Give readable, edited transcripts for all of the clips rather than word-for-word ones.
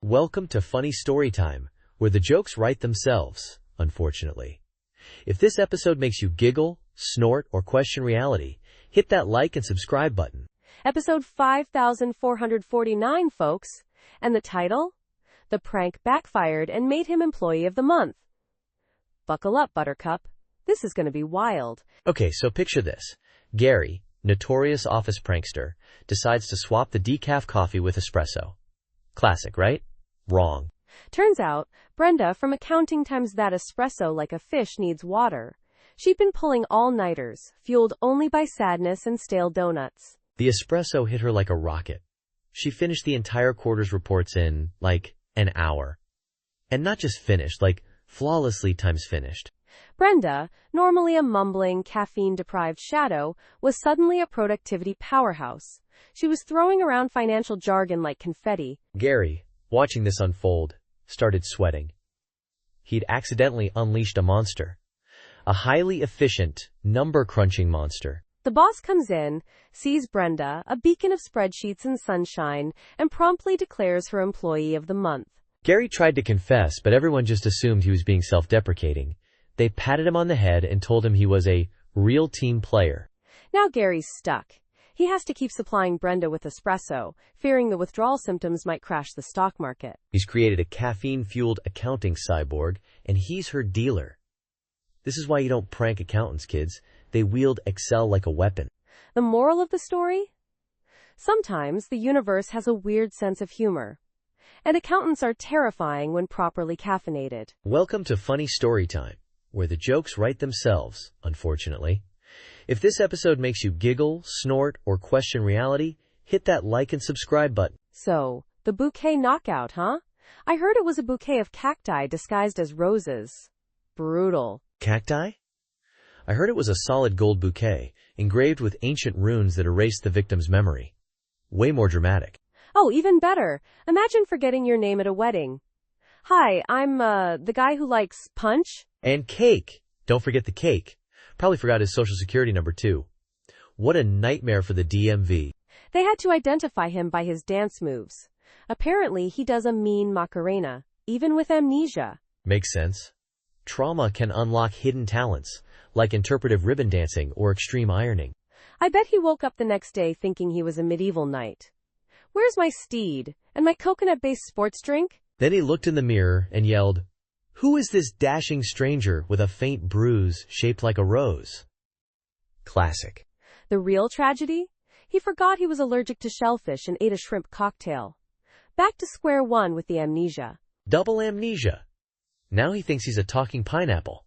Welcome to Funny Story Time, where the jokes write themselves, unfortunately. If this episode makes you giggle, snort, or question reality, hit that like and subscribe button. Episode 5449, folks. And the title? The prank backfired and made him Employee of the Month. Buckle up, Buttercup. This is going to be wild. Okay, so picture this. Gary, notorious office prankster, decides to swap the decaf coffee with espresso. Classic, right? Wrong. Turns out, Brenda from accounting times that espresso like a fish needs water. She'd been pulling all-nighters, fueled only by sadness and stale donuts. The espresso hit her like a rocket. She finished the entire quarter's reports in, an hour. And not just finished, flawlessly times finished. Brenda, normally a mumbling, caffeine-deprived shadow, was suddenly a productivity powerhouse. She was throwing around financial jargon like confetti. Gary, watching this unfold, started sweating. He'd accidentally unleashed a monster. A highly efficient, number-crunching monster. The boss comes in, sees Brenda, a beacon of spreadsheets and sunshine, and promptly declares her Employee of the Month. Gary tried to confess, but everyone just assumed he was being self-deprecating. They patted him on the head and told him he was a real team player. Now Gary's stuck. He has to keep supplying Brenda with espresso, fearing the withdrawal symptoms might crash the stock market. He's created a caffeine-fueled accounting cyborg, and he's her dealer. This is why you don't prank accountants, kids. They wield Excel like a weapon. The moral of the story? Sometimes the universe has a weird sense of humor. And accountants are terrifying when properly caffeinated. Welcome to Funny Story Time, where the jokes write themselves, unfortunately. If this episode makes you giggle, snort, or question reality, hit that like and subscribe button. So, the bouquet knockout, huh? I heard it was a bouquet of cacti disguised as roses. Brutal. Cacti? I heard it was a solid gold bouquet, engraved with ancient runes that erased the victim's memory. Way more dramatic. Oh, even better. Imagine forgetting your name at a wedding. Hi, I'm, the guy who likes punch. And cake. Don't forget the cake. Probably forgot his social security number too. What a nightmare for the DMV. They had to identify him by his dance moves. Apparently, he does a mean Macarena, even with amnesia. Makes sense. Trauma can unlock hidden talents, like interpretive ribbon dancing or extreme ironing. I bet he woke up the next day thinking he was a medieval knight. Where's my steed? And my coconut-based sports drink? Then he looked in the mirror and yelled, "Who is this dashing stranger with a faint bruise shaped like a rose?" Classic. The real tragedy? He forgot he was allergic to shellfish and ate a shrimp cocktail. Back to square one with the amnesia. Double amnesia. Now he thinks he's a talking pineapple.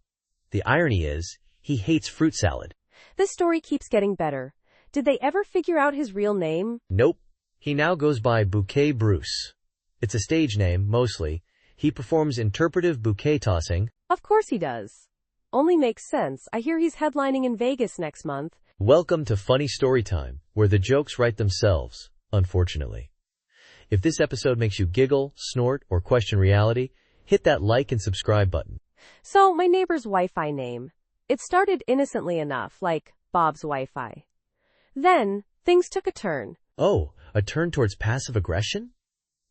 The irony is, he hates fruit salad. This story keeps getting better. Did they ever figure out his real name? Nope. He now goes by Bouquet Bruce. It's a stage name, mostly. He performs interpretive bouquet tossing. Of course he does. Only makes sense. I hear he's headlining in Vegas next month. Welcome to Funny Story Time, where the jokes write themselves, unfortunately. If this episode makes you giggle, snort, or question reality, hit that like and subscribe button. So, my neighbor's Wi-Fi name. It started innocently enough, like Bob's Wi-Fi. Then, things took a turn. Oh, a turn towards passive aggression?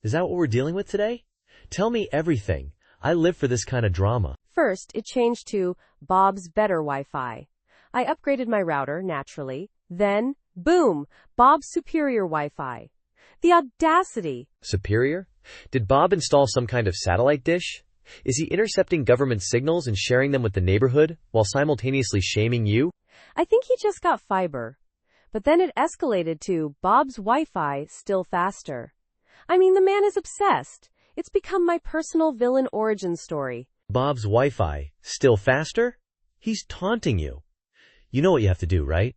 Is that what we're dealing with today? Tell me everything. I live for this kind of drama. First, it changed to Bob's Better Wi-Fi. I upgraded my router, naturally. Then, boom, Bob's Superior Wi-Fi. The audacity. Superior? Did Bob install some kind of satellite dish? Is he intercepting government signals and sharing them with the neighborhood while simultaneously shaming you? I think he just got fiber. But then it escalated to Bob's Wi-Fi still faster. I mean, the man is obsessed. It's become my personal villain origin story. Bob's Wi-Fi still faster? He's taunting you. You know what you have to do, right?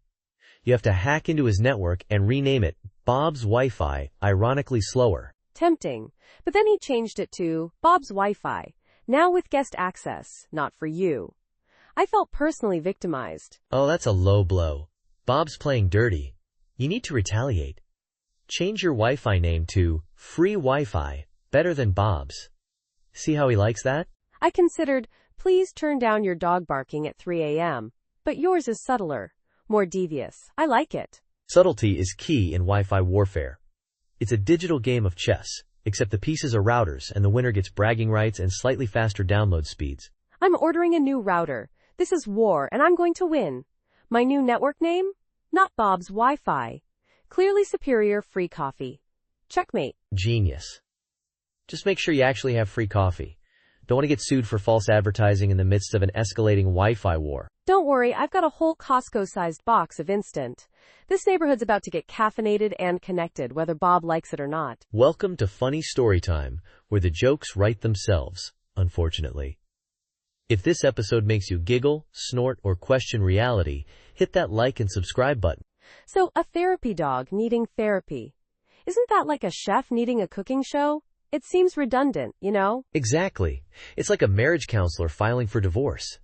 You have to hack into his network and rename it Bob's Wi-Fi, ironically slower. Tempting. But then he changed it to Bob's Wi-Fi, now with guest access, not for you. I felt personally victimized. Oh, that's a low blow. Bob's playing dirty. You need to retaliate. Change your Wi-Fi name to Free Wi-Fi, better than Bob's. See how he likes that? I considered, please turn down your dog barking at 3 a.m. But yours is subtler, more devious. I like it. Subtlety is key in Wi-Fi warfare. It's a digital game of chess, Except the pieces are routers, and the winner gets bragging rights and slightly faster download speeds. I'm ordering a new router. This is war, and I'm going to win. My new network name? Not Bob's Wi-Fi. Clearly superior free coffee. Checkmate. Genius. Just make sure you actually have free coffee. Don't want to get sued for false advertising in the midst of an escalating Wi-Fi war. Don't worry, I've got a whole Costco-sized box of instant. This neighborhood's about to get caffeinated and connected, whether Bob likes it or not. Welcome to Funny Storytime, where the jokes write themselves, unfortunately. If this episode makes you giggle, snort, or question reality, hit that like and subscribe button. So, a therapy dog needing therapy. Isn't that like a chef needing a cooking show? It seems redundant, you know? Exactly. It's like a marriage counselor filing for divorce.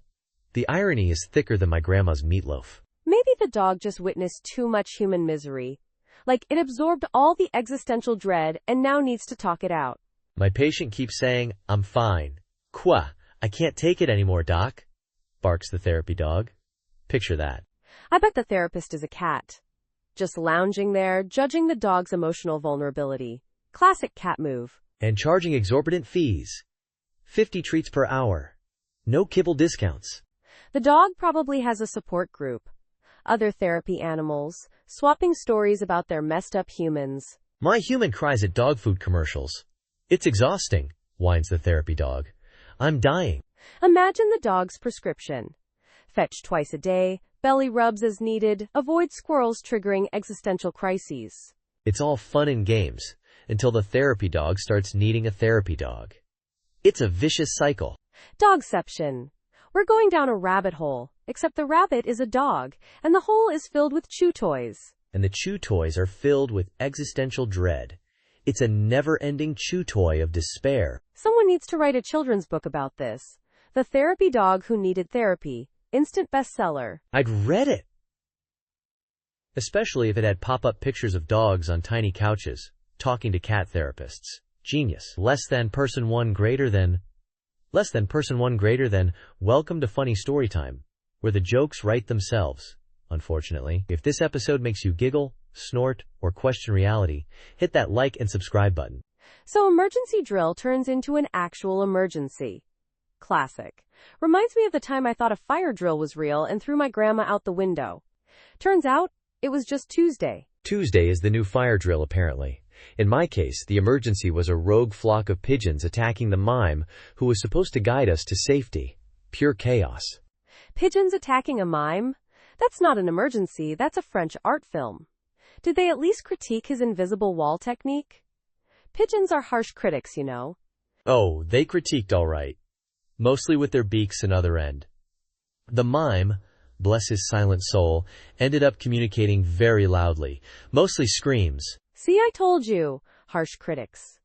The irony is thicker than my grandma's meatloaf. Maybe the dog just witnessed too much human misery. Like, it absorbed all the existential dread and now needs to talk it out. My patient keeps saying, "I'm fine." "Qua, I can't take it anymore, doc," barks the therapy dog. Picture that. I bet the therapist is a cat. Just lounging there, judging the dog's emotional vulnerability. Classic cat move. And charging exorbitant fees. 50 treats per hour. No kibble discounts. The dog probably has a support group. Other therapy animals, swapping stories about their messed up humans. My human cries at dog food commercials. "It's exhausting," whines the therapy dog. "I'm dying." Imagine the dog's prescription. Fetch twice a day, belly rubs as needed, avoid squirrels triggering existential crises. It's all fun and games, until the therapy dog starts needing a therapy dog. It's a vicious cycle. Dogception. We're going down a rabbit hole, except the rabbit is a dog, and the hole is filled with chew toys. And the chew toys are filled with existential dread. It's a never-ending chew toy of despair. Someone needs to write a children's book about this. The Therapy Dog Who Needed Therapy. Instant bestseller. I'd read it. Especially if it had pop-up pictures of dogs on tiny couches, talking to cat therapists. Genius. Less than person one greater than. Welcome to Funny Storytime, where the jokes write themselves, unfortunately. If this episode makes you giggle, snort, or question reality, hit that like and subscribe button. So emergency drill turns into an actual emergency. Classic. Reminds me of the time I thought a fire drill was real and threw my grandma out the window. Turns out, it was just Tuesday. Tuesday is the new fire drill, apparently. In my case, the emergency was a rogue flock of pigeons attacking the mime who was supposed to guide us to safety. Pure chaos. Pigeons attacking a mime? That's not an emergency, that's a French art film. Did they at least critique his invisible wall technique? Pigeons are harsh critics, you know. Oh, they critiqued all right. Mostly with their beaks and other end. The mime, bless his silent soul, ended up communicating very loudly, mostly screams. See, I told you. Harsh critics.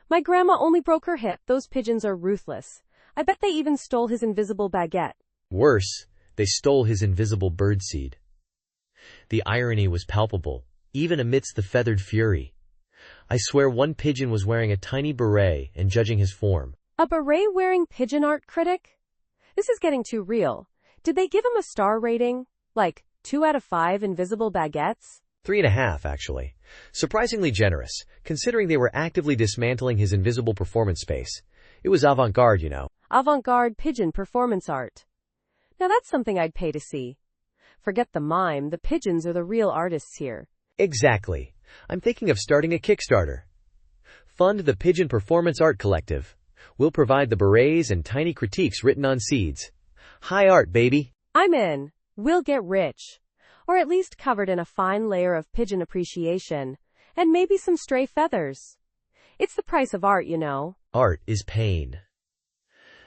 My grandma only broke her hip. Those pigeons are ruthless. I bet they even stole his invisible baguette. Worse, they stole his invisible birdseed. The irony was palpable, even amidst the feathered fury. I swear one pigeon was wearing a tiny beret and judging his form. A beret-wearing pigeon art critic? This is getting too real. Did they give him a star rating? Like, 2 out of 5 invisible baguettes? 3.5, actually. Surprisingly generous, considering they were actively dismantling his invisible performance space. It was avant-garde, you know. Avant-garde pigeon performance art. Now that's something I'd pay to see. Forget the mime, the pigeons are the real artists here. Exactly. I'm thinking of starting a Kickstarter. Fund the Pigeon Performance Art Collective. We'll provide the berets and tiny critiques written on seeds. High art, baby. I'm in. We'll get rich. Or at least covered in a fine layer of pigeon appreciation. And maybe some stray feathers. It's the price of art, you know. Art is pain.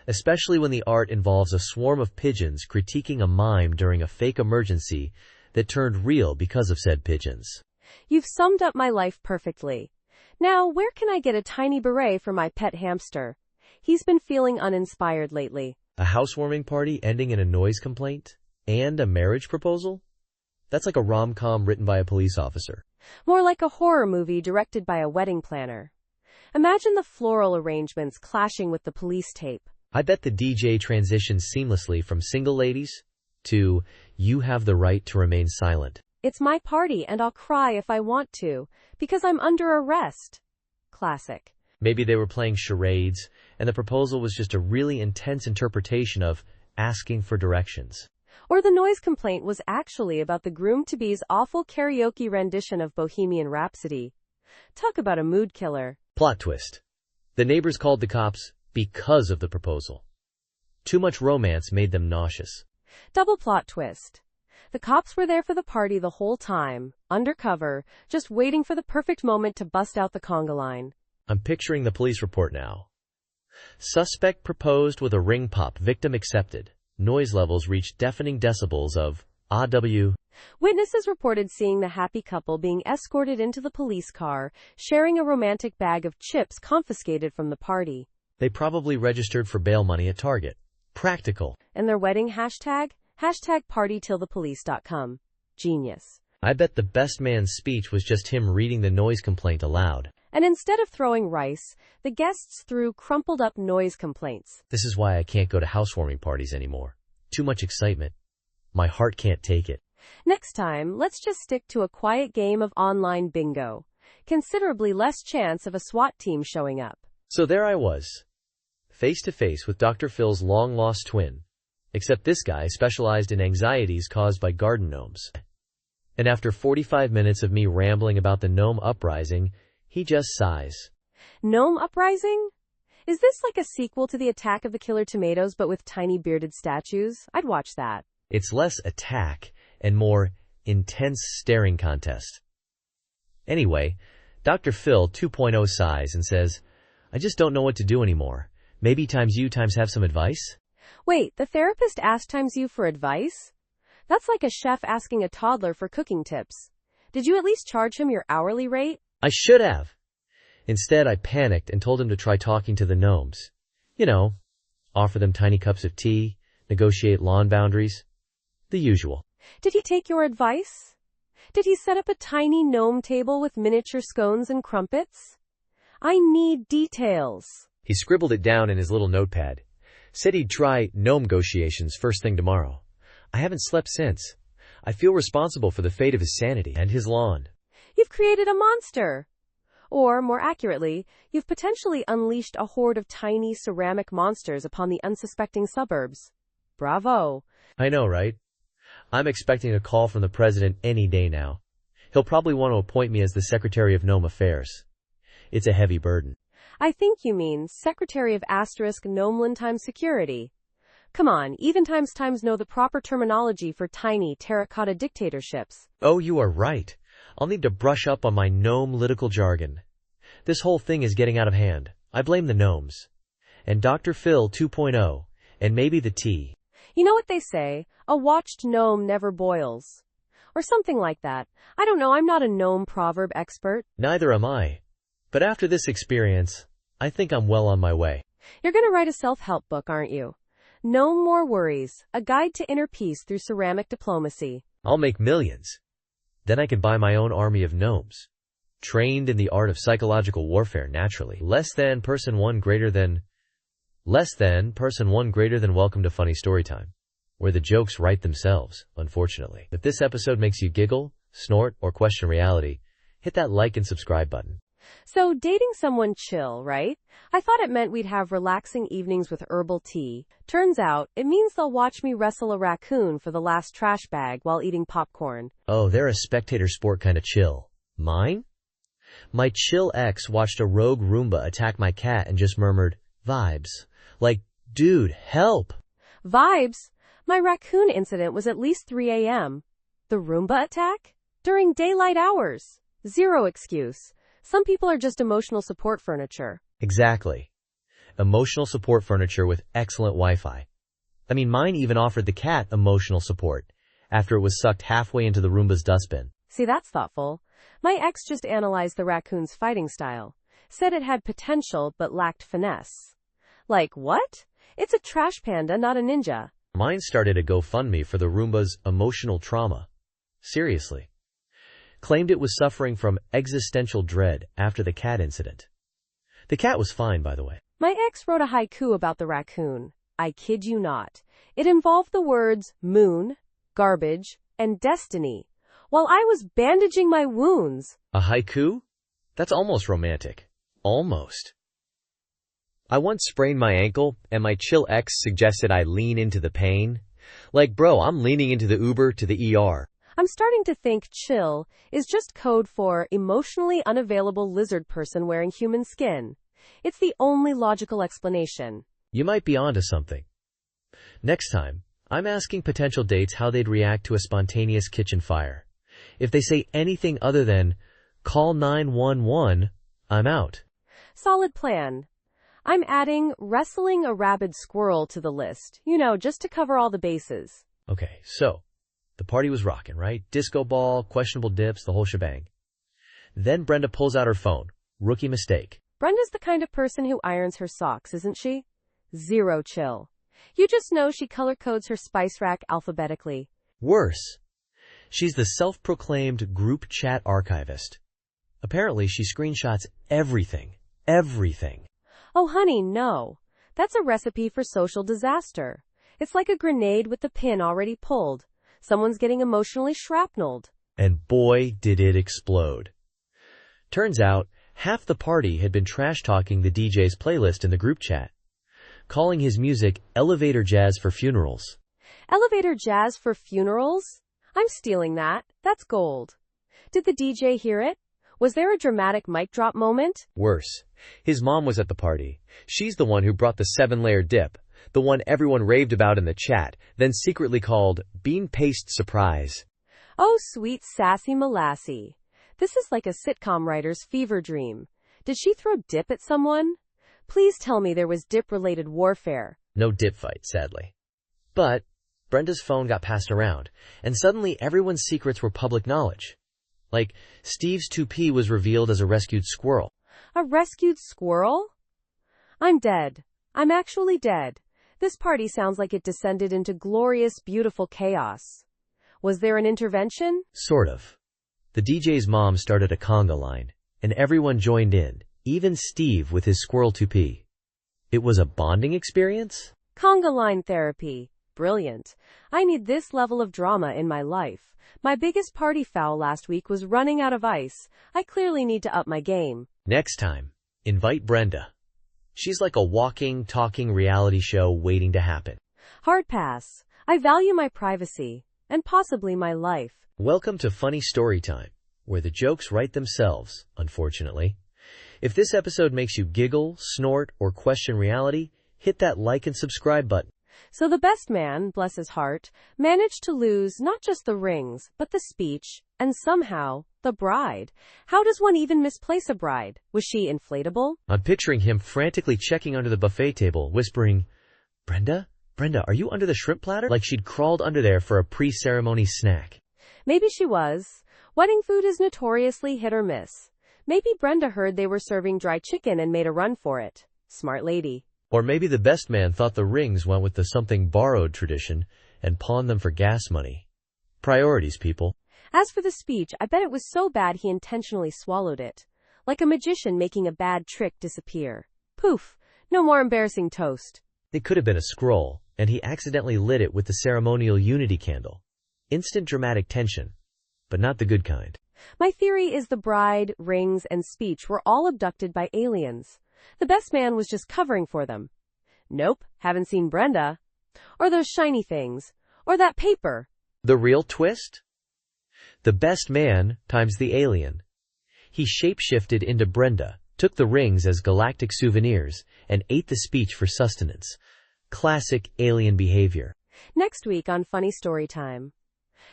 Especially when the art involves a swarm of pigeons critiquing a mime during a fake emergency that turned real because of said pigeons. You've summed up my life perfectly. Now, where can I get a tiny beret for my pet hamster? He's been feeling uninspired lately. A housewarming party ending in a noise complaint? And a marriage proposal? That's like a rom-com written by a police officer. More like a horror movie directed by a wedding planner. Imagine the floral arrangements clashing with the police tape. I bet the DJ transitions seamlessly from single ladies to you have the right to remain silent. It's my party and I'll cry if I want to, because I'm under arrest. Classic. Maybe they were playing charades, and the proposal was just a really intense interpretation of asking for directions. Or the noise complaint was actually about the groom-to-be's awful karaoke rendition of Bohemian Rhapsody. Talk about a mood killer. Plot twist. The neighbors called the cops because of the proposal. Too much romance made them nauseous. Double plot twist. The cops were there for the party the whole time, undercover, just waiting for the perfect moment to bust out the conga line. I'm picturing the police report now. Suspect proposed with a ring pop. Victim accepted. Noise levels reached deafening decibels of AW. Witnesses reported seeing the happy couple being escorted into the police car, sharing a romantic bag of chips confiscated from the party. They probably registered for bail money at Target. Practical. And their wedding hashtag? Hashtag partytillthepolice.com. Genius. I bet the best man's speech was just him reading the noise complaint aloud. And instead of throwing rice, the guests threw crumpled up noise complaints. This is why I can't go to housewarming parties anymore. Too much excitement. My heart can't take it. Next time, let's just stick to a quiet game of online bingo. Considerably less chance of a SWAT team showing up. So there I was, face to face with Dr. Phil's long-lost twin. Except this guy specialized in anxieties caused by garden gnomes. And after 45 minutes of me rambling about the gnome uprising, he just sighs. Gnome uprising? Is this like a sequel to the Attack of the Killer Tomatoes but with tiny bearded statues? I'd watch that. It's less attack and more intense staring contest. Anyway, Dr. Phil 2.0 sighs and says, I just don't know what to do anymore. Maybe you have some advice? Wait, the therapist asked you for advice? That's like a chef asking a toddler for cooking tips. Did you at least charge him your hourly rate? I should have. Instead, I panicked and told him to try talking to the gnomes. You know, offer them tiny cups of tea, negotiate lawn boundaries. The usual. Did he take your advice? Did he set up a tiny gnome table with miniature scones and crumpets? I need details. He scribbled it down in his little notepad. Said he'd try gnome negotiations first thing tomorrow. I haven't slept since. I feel responsible for the fate of his sanity and his lawn. You've created a monster. Or, more accurately, you've potentially unleashed a horde of tiny ceramic monsters upon the unsuspecting suburbs. Bravo. I know, right? I'm expecting a call from the president any day now. He'll probably want to appoint me as the Secretary of Gnome Affairs. It's a heavy burden. I think you mean Secretary of Gnomeland Time Security. Come on, even times know the proper terminology for tiny terracotta dictatorships. Oh, you are right. I'll need to brush up on my gnome-litical jargon. This whole thing is getting out of hand. I blame the gnomes. And Dr. Phil 2.0. And maybe the tea. You know what they say? A watched gnome never boils. Or something like that. I don't know, I'm not a gnome proverb expert. Neither am I. But after this experience, I think I'm well on my way. You're gonna write a self-help book, aren't you? No More Worries, a guide to inner peace through ceramic diplomacy. I'll make millions. Then I can buy my own army of gnomes. Trained in the art of psychological warfare naturally. Less than person one greater than welcome to Funny Storytime. Where the jokes write themselves, unfortunately. If this episode makes you giggle, snort, or question reality, hit that like and subscribe button. So, dating someone chill, right? I thought it meant we'd have relaxing evenings with herbal tea. Turns out, it means they'll watch me wrestle a raccoon for the last trash bag while eating popcorn. Oh, they're a spectator sport kind of chill. Mine? My chill ex watched a rogue Roomba attack my cat and just murmured, vibes. Like, dude, help! Vibes? My raccoon incident was at least 3 a.m. The Roomba attack? During daylight hours. Zero excuse. Some people are just emotional support furniture. Exactly. Emotional support furniture with excellent Wi-Fi. I mean, mine even offered the cat emotional support after it was sucked halfway into the Roomba's dustbin. See, that's thoughtful. My ex just analyzed the raccoon's fighting style. Said it had potential but lacked finesse. Like, what? It's a trash panda, not a ninja. Mine started a GoFundMe for the Roomba's emotional trauma. Seriously. Claimed it was suffering from existential dread after the cat incident. The cat was fine, by the way. My ex wrote a haiku about the raccoon. I kid you not. It involved the words moon, garbage, and destiny, while I was bandaging my wounds. A haiku? That's almost romantic. Almost. I once sprained my ankle, and my chill ex suggested I lean into the pain. Like, bro, I'm leaning into the Uber to the ER. I'm starting to think chill is just code for emotionally unavailable lizard person wearing human skin. It's the only logical explanation. You might be onto something. Next time, I'm asking potential dates how they'd react to a spontaneous kitchen fire. If they say anything other than, call 911, I'm out. Solid plan. I'm adding wrestling a rabid squirrel to the list, just to cover all the bases. Okay, so, the party was rocking, right? Disco ball, questionable dips, the whole shebang. Then Brenda pulls out her phone. Rookie mistake. Brenda's the kind of person who irons her socks, isn't she? Zero chill. You just know she color codes her spice rack alphabetically. Worse, she's the self-proclaimed group chat archivist. Apparently, she screenshots everything. Everything. Oh, honey, no. That's a recipe for social disaster. It's like a grenade with the pin already pulled. Someone's getting emotionally shrapnelled. And boy, did it explode. Turns out, half the party had been trash-talking the DJ's playlist in the group chat, calling his music elevator jazz for funerals. Elevator jazz for funerals? I'm stealing that. That's gold. Did the DJ hear it? Was there a dramatic mic drop moment? Worse, his mom was at the party. She's the one who brought the 7-layer dip, the one everyone raved about in the chat, then secretly called bean paste surprise. Oh, sweet sassy molassy. This is like a sitcom writer's fever dream. Did she throw dip at someone? Please tell me there was dip-related warfare. No dip fight, sadly. But Brenda's phone got passed around, and suddenly everyone's secrets were public knowledge. Like, Steve's toupee was revealed as a rescued squirrel. A rescued squirrel? I'm dead. I'm actually dead. This party sounds like it descended into glorious, beautiful chaos. Was there an intervention? Sort of. The DJ's mom started a conga line, and everyone joined in, even Steve with his squirrel toupee. It was a bonding experience? Conga line therapy. Brilliant. I need this level of drama in my life. My biggest party foul last week was running out of ice. I clearly need to up my game. Next time, invite Brenda. She's like a walking, talking reality show waiting to happen. Hard pass. I value my privacy, and possibly my life. Welcome to Funny Story Time, where the jokes write themselves, unfortunately. If this episode makes you giggle, snort, or question reality, hit that like and subscribe button. So the best man, bless his heart, managed to lose not just the rings, but the speech, and somehow, the bride. How does one even misplace a bride? Was she inflatable? I'm picturing him frantically checking under the buffet table, whispering, Brenda, are you under the shrimp platter? Like she'd crawled under there for a pre-ceremony snack. Maybe she was. Wedding food is notoriously hit or miss. Maybe Brenda heard they were serving dry chicken and made a run for it. Smart lady. Or maybe the best man thought the rings went with the something borrowed tradition and pawned them for gas money. Priorities, people. As for the speech, I bet it was so bad he intentionally swallowed it. Like a magician making a bad trick disappear. Poof! No more embarrassing toast. It could have been a scroll, and he accidentally lit it with the ceremonial unity candle. Instant dramatic tension, but not the good kind. My theory is the bride, rings, and speech were all abducted by aliens. The best man was just covering for them. Nope, haven't seen Brenda. Or those shiny things. Or that paper. The real twist? The best man times the alien. He shapeshifted into Brenda, took the rings as galactic souvenirs, and ate the speech for sustenance. Classic alien behavior. Next week on Funny Story Time.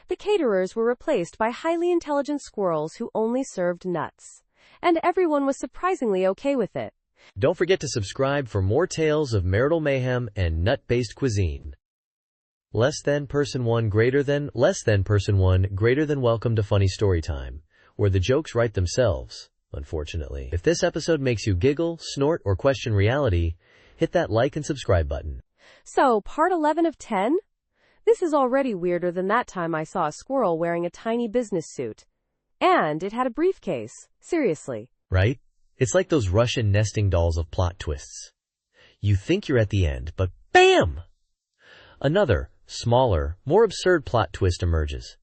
The caterers were replaced by highly intelligent squirrels who only served nuts. And everyone was surprisingly okay with it. Don't forget to subscribe for more tales of marital mayhem and nut-based cuisine. Less than person one greater than welcome to Funny Story Time, where the jokes write themselves, unfortunately. If this episode makes you giggle, snort, or question reality, hit that like and subscribe button. So, part 11 of 10? This is already weirder than that time I saw a squirrel wearing a tiny business suit. And it had a briefcase. Seriously. Right? It's like those Russian nesting dolls of plot twists. You think you're at the end, but BAM! Another, smaller, more absurd plot twist emerges.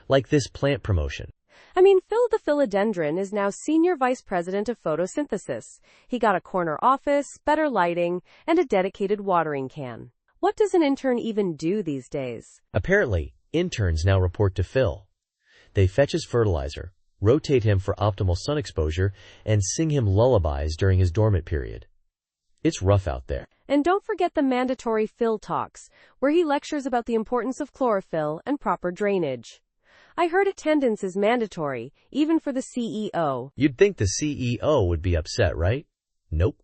Like this plant promotion. I mean, Phil the philodendron is now Senior Vice President of Photosynthesis. He got a corner office, better lighting, and a dedicated watering can. What does an intern even do these days? Apparently, interns now report to Phil. They fetch his fertilizer, rotate him for optimal sun exposure, and sing him lullabies during his dormant period. It's rough out there. And don't forget the mandatory Phil Talks, where he lectures about the importance of chlorophyll and proper drainage. I heard attendance is mandatory, even for the CEO. You'd think the CEO would be upset, right? Nope.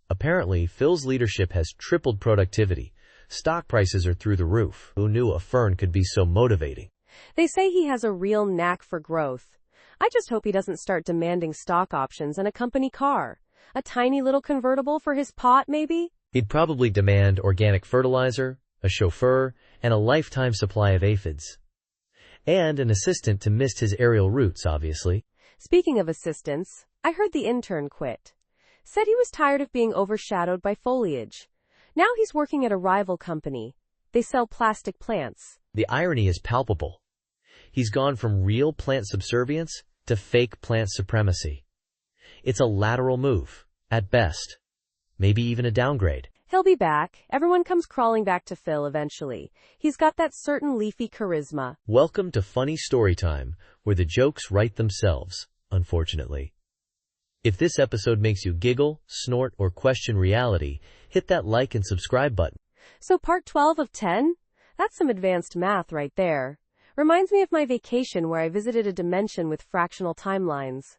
Apparently, Phil's leadership has tripled productivity. Stock prices are through the roof. Who knew a fern could be so motivating? They say he has a real knack for growth. I just hope he doesn't start demanding stock options and a company car. A tiny little convertible for his pot, maybe? He'd probably demand organic fertilizer, a chauffeur, and a lifetime supply of aphids. And an assistant to mist his aerial roots, obviously. Speaking of assistants, I heard the intern quit. Said he was tired of being overshadowed by foliage. Now he's working at a rival company. They sell plastic plants. The irony is palpable. He's gone from real plant subservience to fake plant supremacy. It's a lateral move, at best. Maybe even a downgrade. He'll be back. Everyone comes crawling back to Phil eventually. He's got that certain leafy charisma. Welcome to Funny Story Time, where the jokes write themselves, unfortunately. If this episode makes you giggle, snort, or question reality, hit that like and subscribe button. So part 12 of 10? That's some advanced math right there. Reminds me of my vacation where I visited a dimension with fractional timelines.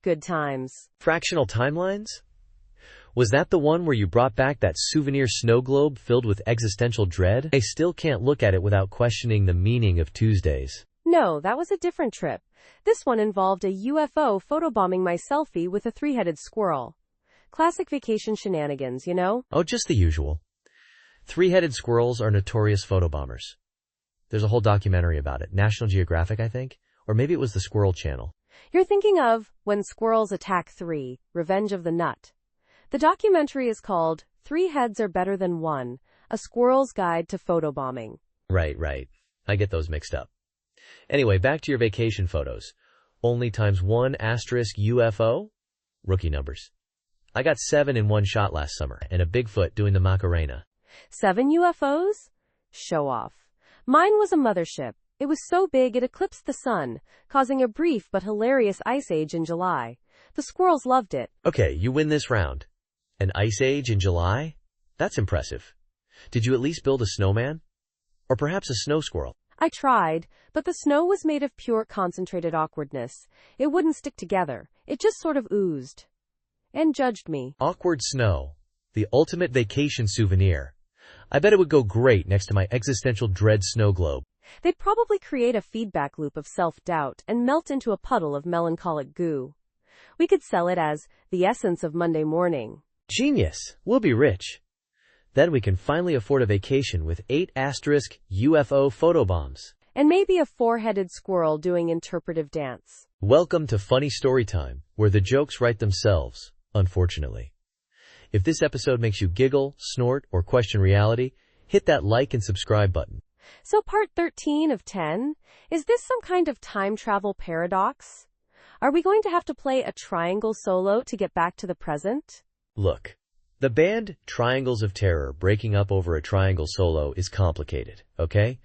Good times. Fractional timelines? Was that the one where you brought back that souvenir snow globe filled with existential dread? I still can't look at it without questioning the meaning of Tuesdays. No, that was a different trip. This one involved a UFO photobombing my selfie with a three-headed squirrel. Classic vacation shenanigans, you know? Oh, just the usual. Three-headed squirrels are notorious photobombers. There's a whole documentary about it. National Geographic, I think? Or maybe it was the Squirrel Channel. You're thinking of When Squirrels Attack 3, Revenge of the Nut. The documentary is called Three Heads Are Better Than One, A Squirrel's Guide to Photobombing. Right. I get those mixed up. Anyway, back to your vacation photos. Only times 1 asterisk UFO? Rookie numbers. I got 7 in one shot last summer, and a Bigfoot doing the Macarena. 7 UFOs? Show off. Mine was a mothership. It was so big it eclipsed the sun, causing a brief but hilarious ice age in July. The squirrels loved it. Okay, you win this round. An ice age in July? That's impressive. Did you at least build a snowman? Or perhaps a snow squirrel? I tried, but the snow was made of pure concentrated awkwardness. It wouldn't stick together. It just sort of oozed. And judged me. Awkward snow. The ultimate vacation souvenir. I bet it would go great next to my existential dread snow globe. They'd probably create a feedback loop of self-doubt and melt into a puddle of melancholic goo. We could sell it as the essence of Monday morning. Genius. We'll be rich. Then we can finally afford a vacation with 8 asterisk UFO photobombs. And maybe a 4-headed squirrel doing interpretive dance. Welcome to Funny Story Time, where the jokes write themselves, unfortunately. If this episode makes you giggle, snort, or question reality, hit that like and subscribe button. So part 13 of 10, is this some kind of time travel paradox? Are we going to have to play a triangle solo to get back to the present? Look, the band Triangles of Terror breaking up over a triangle solo is complicated, okay?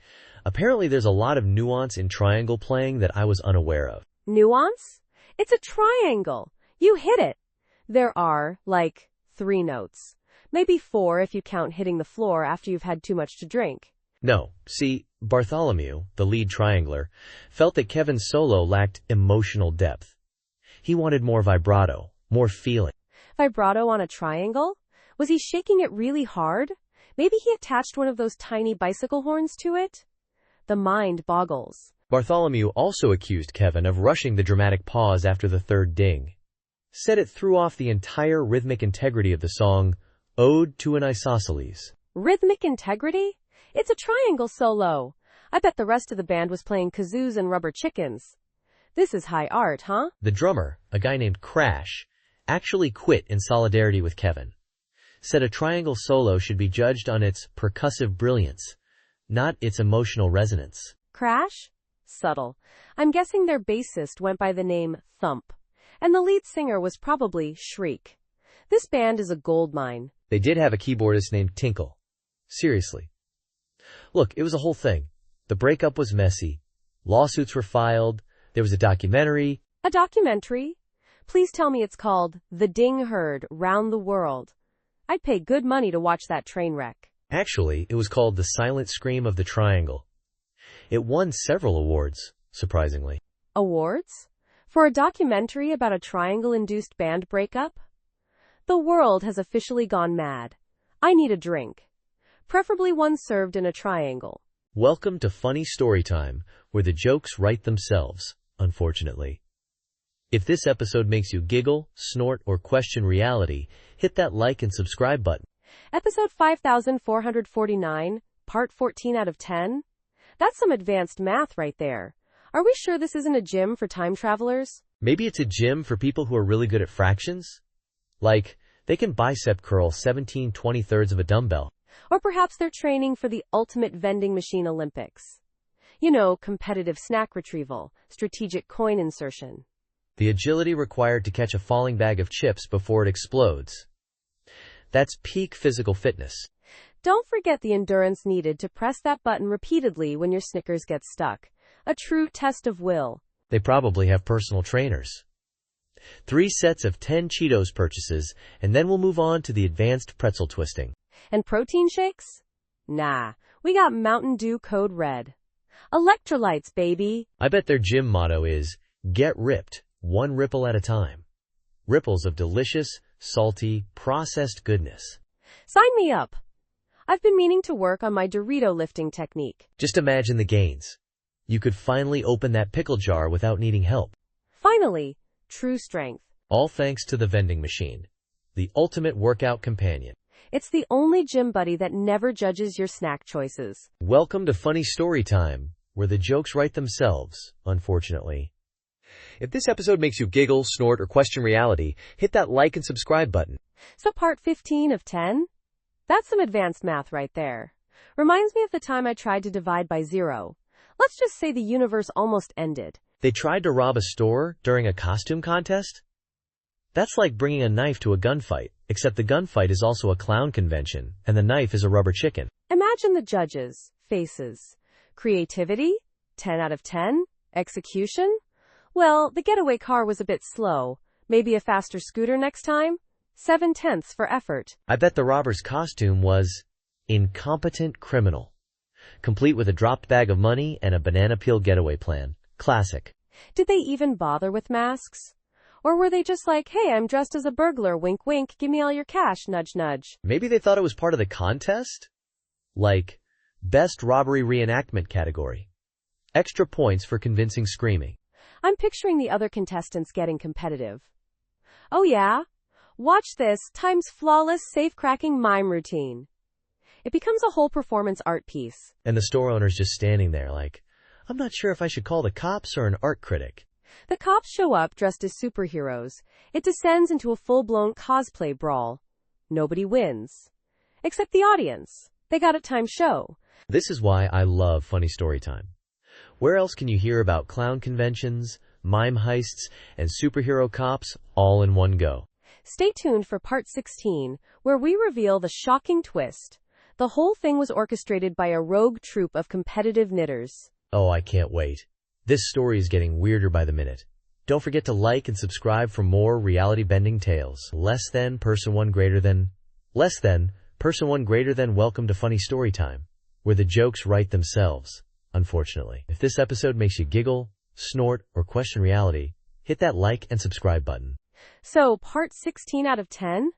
Apparently there's a lot of nuance in triangle playing that I was unaware of. Nuance? It's a triangle. You hit it. There are, 3 notes. Maybe 4 if you count hitting the floor after you've had too much to drink. No, see, Bartholomew, the lead triangler, felt that Kevin's solo lacked emotional depth. He wanted more vibrato, more feeling. Vibrato on a triangle? Was he shaking it really hard? Maybe he attached one of those tiny bicycle horns to it? The mind boggles. Bartholomew also accused Kevin of rushing the dramatic pause after the third ding. Said it threw off the entire rhythmic integrity of the song, Ode to an Isosceles. Rhythmic integrity? It's a triangle solo. I bet the rest of the band was playing kazoos and rubber chickens. This is high art, huh? The drummer, a guy named Crash, actually quit in solidarity with Kevin. Said a triangle solo should be judged on its percussive brilliance, not its emotional resonance. Crash? Subtle. I'm guessing their bassist went by the name Thump, and the lead singer was probably Shriek. This band is a goldmine. They did have a keyboardist named Tinkle. Seriously. Look, it was a whole thing. The breakup was messy. Lawsuits were filed. There was a documentary. A documentary? Please tell me it's called The Ding Herd Round the World. I'd pay good money to watch that train wreck. Actually, it was called The Silent Scream of the Triangle. It won several awards, surprisingly. Awards? For a documentary about a triangle-induced band breakup? The world has officially gone mad. I need a drink. Preferably one served in a triangle. Welcome to Funny Storytime, where the jokes write themselves, unfortunately. If this episode makes you giggle, snort, or question reality, hit that like and subscribe button. Episode 5449, part 14 out of 10? That's some advanced math right there. Are we sure this isn't a gym for time travelers? Maybe it's a gym for people who are really good at fractions? Like, they can bicep curl 17/23 of a dumbbell. Or perhaps they're training for the ultimate vending machine Olympics. You know, competitive snack retrieval, strategic coin insertion. The agility required to catch a falling bag of chips before it explodes. That's peak physical fitness. Don't forget the endurance needed to press that button repeatedly when your Snickers gets stuck. A true test of will. They probably have personal trainers. 3 sets of 10 Cheetos purchases, and then we'll move on to the advanced pretzel twisting. And protein shakes? Nah, we got Mountain Dew Code Red. Electrolytes, baby. I bet their gym motto is, get ripped, one ripple at a time. Ripples of delicious, salty, processed goodness. Sign me up. I've been meaning to work on my Dorito lifting technique. Just imagine the gains. You could finally open that pickle jar without needing help. Finally, true strength. All thanks to the vending machine, the ultimate workout companion. It's the only gym buddy that never judges your snack choices. Welcome to Funny Storytime, where the jokes write themselves, unfortunately. If this episode makes you giggle, snort, or question reality, hit that like and subscribe button. So part 15 of 10? That's some advanced math right there. Reminds me of the time I tried to divide by 0. Let's just say the universe almost ended. They tried to rob a store during a costume contest? That's like bringing a knife to a gunfight, except the gunfight is also a clown convention, and the knife is a rubber chicken. Imagine the judges' faces. Creativity? 10 out of 10? Execution? Well, the getaway car was a bit slow. Maybe a faster scooter next time? 7/10 for effort. I bet the robber's costume was incompetent criminal, complete with a dropped bag of money and a banana peel getaway plan. Classic. Did they even bother with masks? Or were they just like, hey, I'm dressed as a burglar, wink wink, give me all your cash, nudge nudge? Maybe they thought it was part of the contest? Like, best robbery reenactment category. Extra points for convincing screaming. I'm picturing the other contestants getting competitive. Oh yeah? Watch this times flawless safe-cracking mime routine. It becomes a whole performance art piece. And the store owner's just standing there like, I'm not sure if I should call the cops or an art critic. The cops show up dressed as superheroes. It descends into a full-blown cosplay brawl. Nobody wins. Except the audience. They got a time show. This is why I love Funny Storytime. Where else can you hear about clown conventions, mime heists, and superhero cops all in one go? Stay tuned for part 16, where we reveal the shocking twist. The whole thing was orchestrated by a rogue troupe of competitive knitters. Oh, I can't wait. This story is getting weirder by the minute. Don't forget to like and subscribe for more reality-bending tales. Less than, person one greater than. Less than, person one greater than. Welcome to Funny Storytime, where the jokes write themselves, unfortunately. If this episode makes you giggle, snort, or question reality, hit that like and subscribe button. So, part 16 out of 10?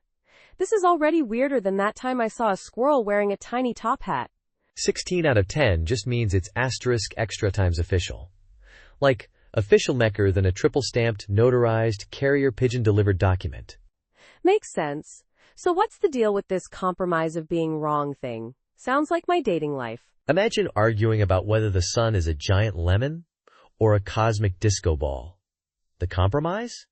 This is already weirder than that time I saw a squirrel wearing a tiny top hat. 16 out of 10 just means it's asterisk extra times official. Like, official mecker than a triple-stamped, notarized, carrier pigeon-delivered document. Makes sense. So what's the deal with this compromise of being wrong thing? Sounds like my dating life. Imagine arguing about whether the sun is a giant lemon or a cosmic disco ball. The compromise?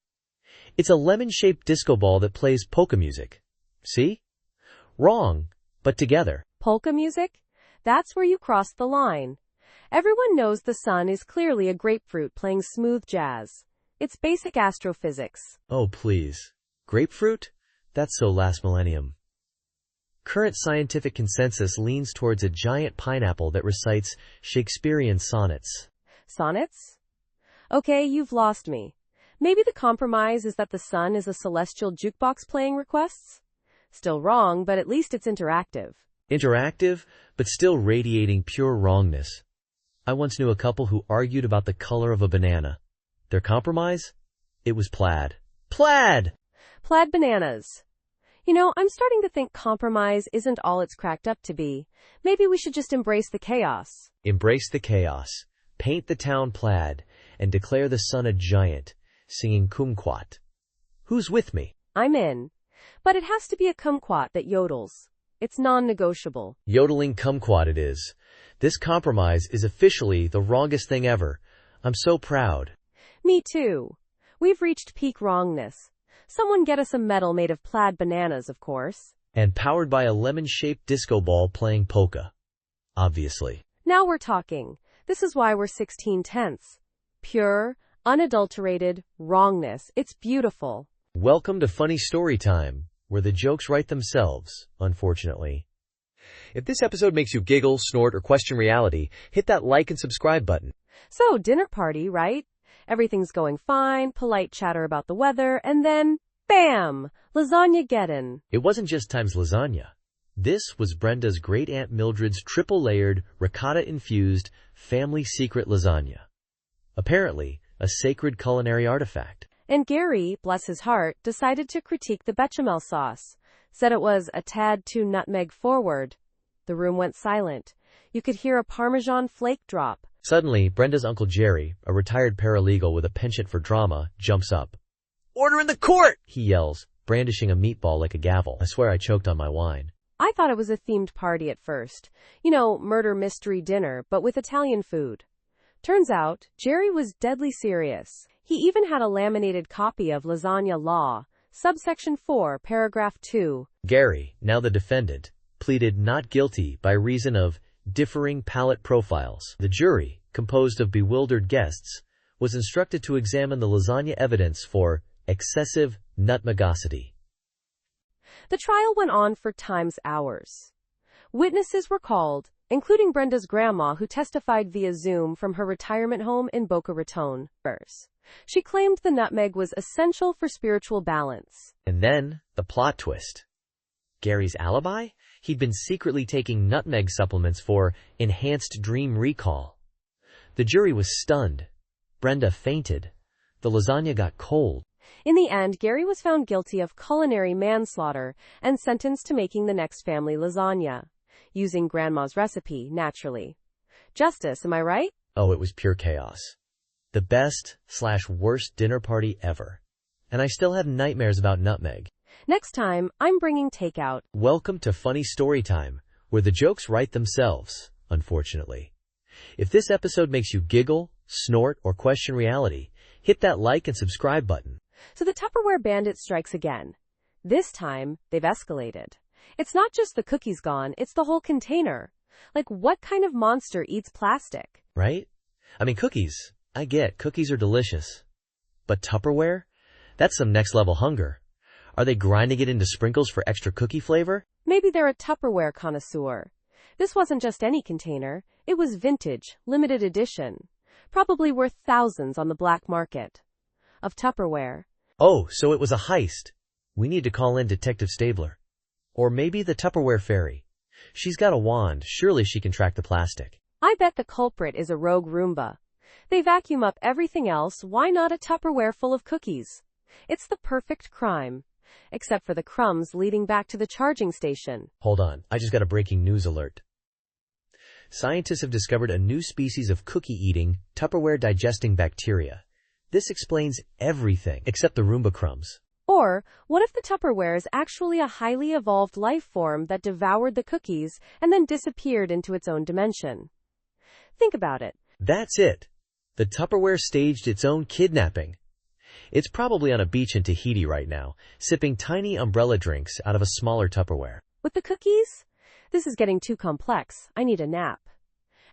It's a lemon-shaped disco ball that plays polka music. See? Wrong, but together. Polka music? That's where you crossed the line. Everyone knows the sun is clearly a grapefruit playing smooth jazz. It's basic astrophysics. Oh, please. Grapefruit? That's so last millennium. Current scientific consensus leans towards a giant pineapple that recites Shakespearean sonnets. Sonnets? Okay, you've lost me. Maybe the compromise is that the sun is a celestial jukebox playing requests? Still wrong, but at least it's interactive. Interactive, but still radiating pure wrongness. I once knew a couple who argued about the color of a banana. Their compromise? It was plaid. Plaid! Plaid bananas. You know, I'm starting to think compromise isn't all it's cracked up to be. Maybe we should just embrace the chaos. Embrace the chaos. Paint the town plaid, and declare the sun a giant, singing kumquat. Who's with me? I'm in. But it has to be a kumquat that yodels. It's non-negotiable. Yodeling kumquat it is. This compromise is officially the wrongest thing ever. I'm so proud. Me too. We've reached peak wrongness. Someone get us a medal made of plaid bananas, of course. And powered by a lemon-shaped disco ball playing polka. Obviously. Now we're talking. This is why we're 16/10ths. Pure, unadulterated wrongness. It's beautiful. Welcome to Funny Story Time, where the jokes write themselves, unfortunately. If this episode makes you giggle, snort, or question reality, hit that like and subscribe button. So, dinner party, right? Everything's going fine, polite chatter about the weather, and then, bam! Lasagna gettin'. It wasn't just Time's lasagna. This was Brenda's great-aunt Mildred's triple-layered, ricotta-infused, family secret lasagna. Apparently, a sacred culinary artifact. And Gary, bless his heart, decided to critique the bechamel sauce. Said it was a tad too nutmeg forward. The room went silent. You could hear a Parmesan flake drop. Suddenly, Brenda's Uncle Jerry, a retired paralegal with a penchant for drama, jumps up. "Order in the court!" he yells, brandishing a meatball like a gavel. I swear I choked on my wine. I thought it was a themed party at first. You know, murder mystery dinner, but with Italian food. Turns out, Jerry was deadly serious. He even had a laminated copy of Lasagna Law, subsection 4, paragraph 2. Gary, now the defendant, pleaded not guilty by reason of differing palate profiles. The jury, composed of bewildered guests, was instructed to examine the lasagna evidence for excessive nutmegosity. The trial went on for times hours. Witnesses were called, including Brenda's grandma, who testified via Zoom from her retirement home in Boca Raton. She claimed the nutmeg was essential for spiritual balance. And then, the plot twist. Gary's alibi? He'd been secretly taking nutmeg supplements for enhanced dream recall. The jury was stunned. Brenda fainted. The lasagna got cold. In the end, Gary was found guilty of culinary manslaughter and sentenced to making the next family lasagna, using Grandma's recipe, naturally. Justice, am I right? Oh, it was pure chaos. The best/worst dinner party ever. And I still have nightmares about nutmeg. Next time, I'm bringing takeout. Welcome to Funny Story Time, where the jokes write themselves, unfortunately. If this episode makes you giggle, snort, or question reality, hit that like and subscribe button. So the Tupperware bandit strikes again. This time, they've escalated. It's not just the cookies gone, it's the whole container. Like, what kind of monster eats plastic? Right? I mean, cookies. I get, cookies are delicious. But Tupperware? That's some next-level hunger. Are they grinding it into sprinkles for extra cookie flavor? Maybe they're a Tupperware connoisseur. This wasn't just any container. It was vintage, limited edition. Probably worth thousands on the black market. Of Tupperware. Oh, so it was a heist. We need to call in Detective Stabler. Or maybe the Tupperware fairy. She's got a wand. Surely she can track the plastic. I bet the culprit is a rogue Roomba. They vacuum up everything else. Why not a Tupperware full of cookies? It's the perfect crime. Except for the crumbs leading back to the charging station. Hold on, I just got a breaking news alert. Scientists have discovered a new species of cookie-eating, Tupperware-digesting bacteria. This explains everything except the Roomba crumbs. Or, what if the Tupperware is actually a highly evolved life form that devoured the cookies and then disappeared into its own dimension? Think about it. That's it. The Tupperware staged its own kidnapping. It's probably on a beach in Tahiti right now, sipping tiny umbrella drinks out of a smaller Tupperware. With the cookies? This is getting too complex. I need a nap.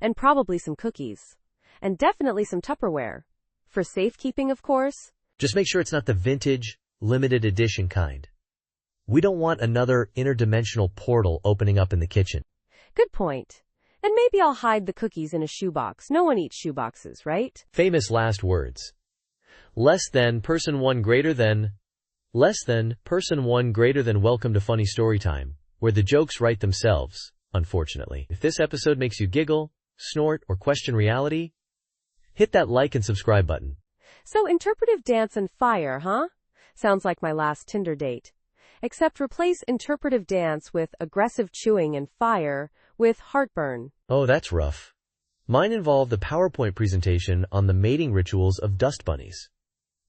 And probably some cookies. And definitely some Tupperware. For safekeeping, of course. Just make sure it's not the vintage, limited edition kind. We don't want another interdimensional portal opening up in the kitchen. Good point. And maybe I'll hide the cookies in a shoebox. No one eats shoeboxes, right? Famous last words. Less than person one greater than welcome to Funny Story Time, where the jokes write themselves, unfortunately. If this episode makes you giggle, snort, or question reality, hit that like and subscribe button. So interpretive dance and fire, huh? Sounds like my last Tinder date. Except replace interpretive dance with aggressive chewing and fire with heartburn. Oh, that's rough. Mine involved a PowerPoint presentation on the mating rituals of dust bunnies,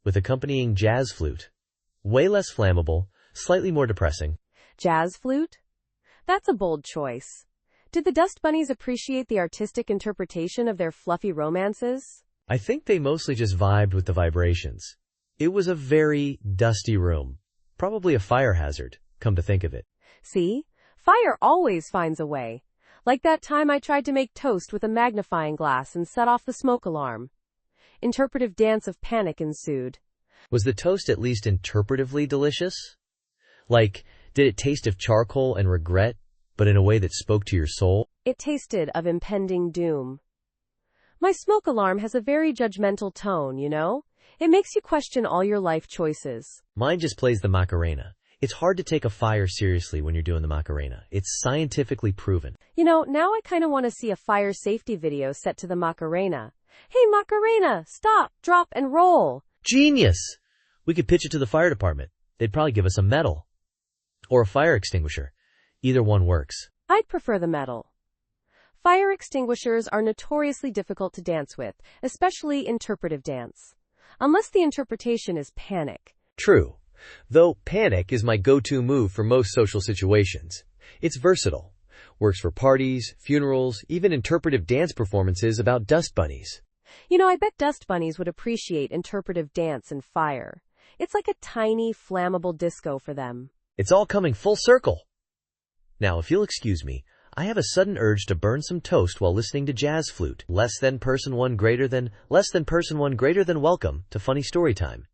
with accompanying jazz flute. Way less flammable, slightly more depressing. Jazz flute? That's a bold choice. Did the dust bunnies appreciate the artistic interpretation of their fluffy romances? I think they mostly just vibed with the vibrations. It was a very dusty room. Probably a fire hazard, come to think of it. See? Fire always finds a way. Like that time I tried to make toast with a magnifying glass and set off the smoke alarm. Interpretive dance of panic ensued. Was the toast at least interpretively delicious? Like, did it taste of charcoal and regret, but in a way that spoke to your soul? It tasted of impending doom. My smoke alarm has a very judgmental tone, you know? It makes you question all your life choices. Mine just plays the Macarena. It's hard to take a fire seriously when you're doing the Macarena. It's scientifically proven. You know, now I kind of want to see a fire safety video set to the Macarena. Hey Macarena, stop, drop, and roll. Genius! We could pitch it to the fire department. They'd probably give us a medal. Or a fire extinguisher. Either one works. I'd prefer the medal. Fire extinguishers are notoriously difficult to dance with, especially interpretive dance. Unless the interpretation is panic. True. Though panic is my go-to move for most social situations. It's versatile. Works for parties, funerals, even interpretive dance performances about dust bunnies. You know, I bet dust bunnies would appreciate interpretive dance and fire. It's like a tiny, flammable disco for them. It's all coming full circle. Now, if you'll excuse me, I have a sudden urge to burn some toast while listening to jazz flute. Less than person one greater than welcome to Funny Story Time,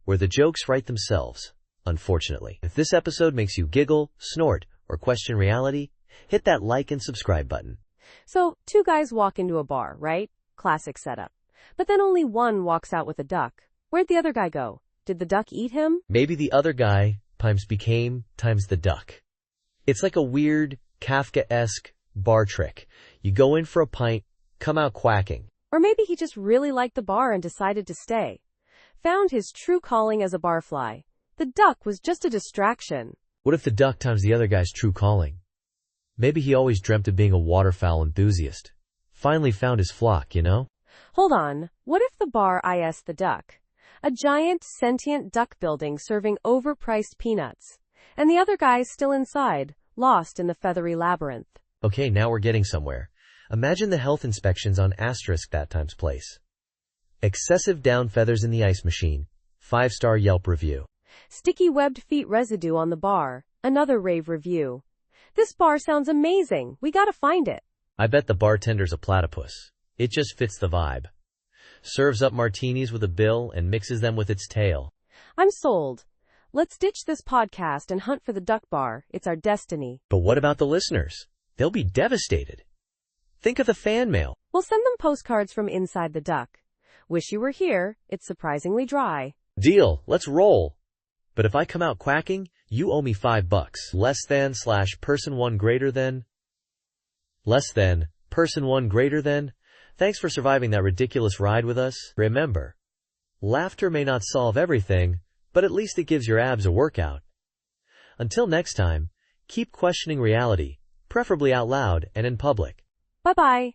where the jokes write themselves, unfortunately. If this episode makes you giggle, snort, or question reality, hit that like and subscribe button. So, two guys walk into a bar, right? Classic setup. But then only one walks out with a duck. Where'd the other guy go? Did the duck eat him? Maybe the other guy times the duck. It's like a weird, Kafka-esque bar trick. You go in for a pint, come out quacking. Or maybe he just really liked the bar and decided to stay. Found his true calling as a barfly. The duck was just a distraction. What if the duck times the other guy's true calling? Maybe he always dreamt of being a waterfowl enthusiast. Finally found his flock, you know? Hold on. What if the bar is the duck? A giant, sentient duck building serving overpriced peanuts. And the other guy's still inside, lost in the feathery labyrinth. Okay, now we're getting somewhere. Imagine the health inspections on * that time's place. Excessive down feathers in the ice machine. 5-star Yelp review. Sticky webbed feet residue on the bar. Another rave review. This bar sounds amazing. We gotta find it. I bet the bartender's a platypus. It just fits the vibe. Serves up martinis with a bill and mixes them with its tail. I'm sold. Let's ditch this podcast and hunt for the duck bar. It's our destiny. But what about the listeners? They'll be devastated. Think of the fan mail. We'll send them postcards from inside the duck. Wish you were here. It's surprisingly dry. Deal. Let's roll. But if I come out quacking, you owe me $5. Less than / person one greater than. Less than person one greater than. Thanks for surviving that ridiculous ride with us. Remember, laughter may not solve everything, but at least it gives your abs a workout. Until next time, keep questioning reality, preferably out loud and in public. Bye-bye.